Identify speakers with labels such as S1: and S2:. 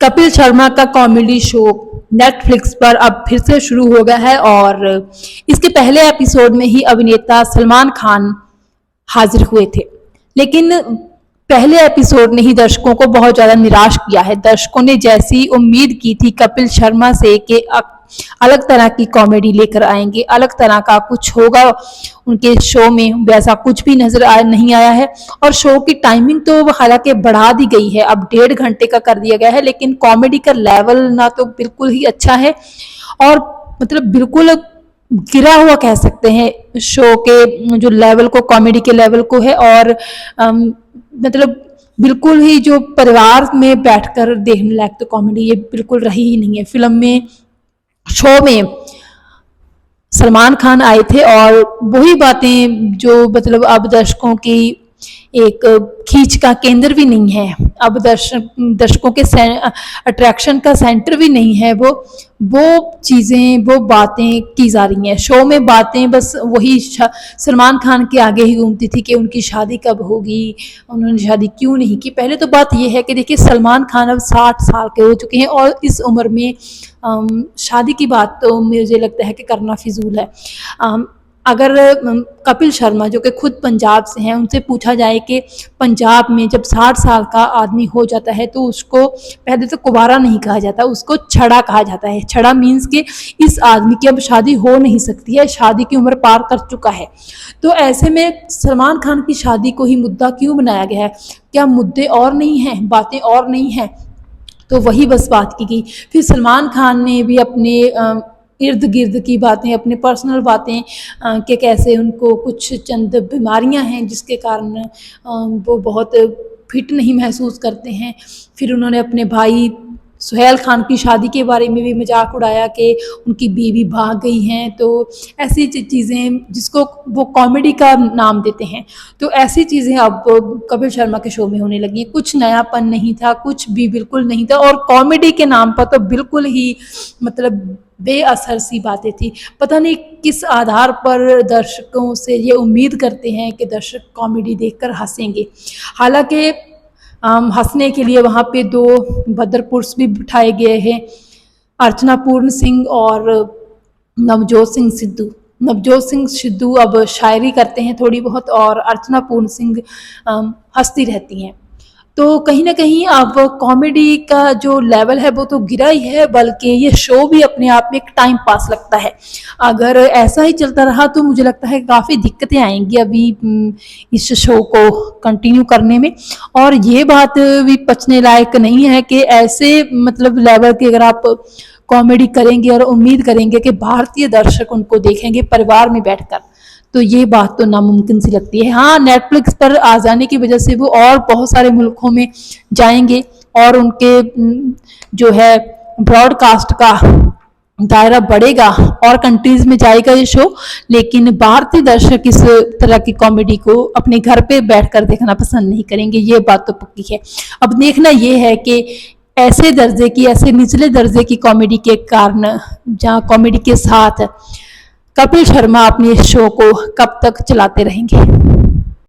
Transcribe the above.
S1: कपिल शर्मा का comedy show Netflix पर अब फिर से शुरू हो गया है और इसके पहले एपिसोड में ही अभिनेता सलमान खान हाजिर हुए थे। लेकिन पहले एपिसोड ने ही दर्शकों को बहुत ज़्यादा निराश किया है। दर्शकों ने जैसी उम्मीद की थी कपिल शर्मा से कि अलग तरह की कॉमेडी लेकर आएंगे, अलग तरह का कुछ होगा उनके शो में, वैसा कुछ भी नहीं आया है। और शो की टाइमिंग तो हालांकि बढ़ा दी गई है, अब 1.5 घंटे का कर दिया गया है, लेकिन कॉमेडी का लेवल ना तो बिल्कुल ही अच्छा है और मतलब बिल्कुल गिरा हुआ कह सकते हैं शो के जो लेवल को, कॉमेडी के लेवल को है। और मतलब बिल्कुल ही जो परिवार में बैठकर देखने लायक तो कॉमेडी ये बिल्कुल रही ही नहीं है। फिल्म में, शो में सलमान खान आए थे और वही बातें जो मतलब अब दर्शकों की एक खींच का केंद्र भी नहीं है, अब दर्शकों के अट्रैक्शन का सेंटर भी नहीं है, वो चीज़ें, वो बातें की जा रही हैं शो में। बातें बस वही सलमान खान के आगे ही घूमती थी कि उनकी शादी कब होगी, उन्होंने शादी क्यों नहीं की। पहले तो बात यह है कि देखिए सलमान खान अब 60 साल के हो चुके हैं और इस उम्र में शादी की बात तो मुझे लगता है कि करना फिजूल है। अगर कपिल शर्मा जो कि खुद पंजाब से हैं, उनसे पूछा जाए कि पंजाब में जब 60 साल का आदमी हो जाता है तो उसको पहले तो कुंवारा नहीं कहा जाता, उसको छड़ा कहा जाता है। छड़ा मीन्स कि इस आदमी की अब शादी हो नहीं सकती है, शादी की उम्र पार कर चुका है। तो ऐसे में सलमान खान की शादी को ही मुद्दा क्यों बनाया गया है? क्या मुद्दे और नहीं हैं, बातें और नहीं हैं? तो वही बस बात की गई। फिर सलमान खान ने भी अपने इर्द गिर्द की बातें, अपने पर्सनल बातें कि कैसे उनको कुछ चंद बीमारियां हैं जिसके कारण वो बहुत फिट नहीं महसूस करते हैं। फिर उन्होंने अपने भाई सुहेल खान की शादी के बारे में भी मजाक उड़ाया कि उनकी बीवी भाग गई हैं। तो ऐसी चीज़ें जिसको वो कॉमेडी का नाम देते हैं, तो ऐसी चीज़ें अब कपिल शर्मा के शो में होने लगी हैं। कुछ नयापन नहीं था, कुछ भी बिल्कुल नहीं था और कॉमेडी के नाम पर तो बिल्कुल ही मतलब बेअसर सी बातें थी। पता नहीं किस आधार पर दर्शकों से ये उम्मीद करते हैं कि दर्शक कॉमेडी देखकर हंसेंगे। हालांकि हंसने के लिए वहाँ पे 2 भद्र पुरुष भी बिठाए गए हैं, अर्चना पूर्ण सिंह और नवजोत सिंह सिद्धू। नवजोत सिंह सिद्धू अब शायरी करते हैं थोड़ी बहुत और अर्चना पूर्ण सिंह हंसती रहती हैं। तो कहीं ना कहीं अब कॉमेडी का जो लेवल है वो तो गिरा ही है, बल्कि ये शो भी अपने आप में एक टाइम पास लगता है। अगर ऐसा ही चलता रहा तो मुझे लगता है काफ़ी दिक्कतें आएंगी अभी इस शो को कंटिन्यू करने में। और ये बात भी पचने लायक नहीं है कि ऐसे मतलब लेवल की अगर आप कॉमेडी करेंगे और उम्मीद करेंगे कि भारतीय दर्शक उनको देखेंगे परिवार में बैठकर, तो ये बात तो नामुमकिन सी लगती है। हाँ, नेटफ्लिक्स पर आ जाने की वजह से वो और बहुत सारे मुल्कों में जाएंगे और उनके जो है ब्रॉडकास्ट का दायरा बढ़ेगा और कंट्रीज में जाएगा ये शो। लेकिन भारतीय दर्शक इस तरह की कॉमेडी को अपने घर पे बैठकर देखना पसंद नहीं करेंगे, ये बात तो पक्की है। अब देखना ये है कि ऐसे दर्जे की, ऐसे निचले दर्जे की कॉमेडी के कारण, जहाँ कॉमेडी के साथ कपिल शर्मा अपने शो को कब तक चलाते रहेंगे।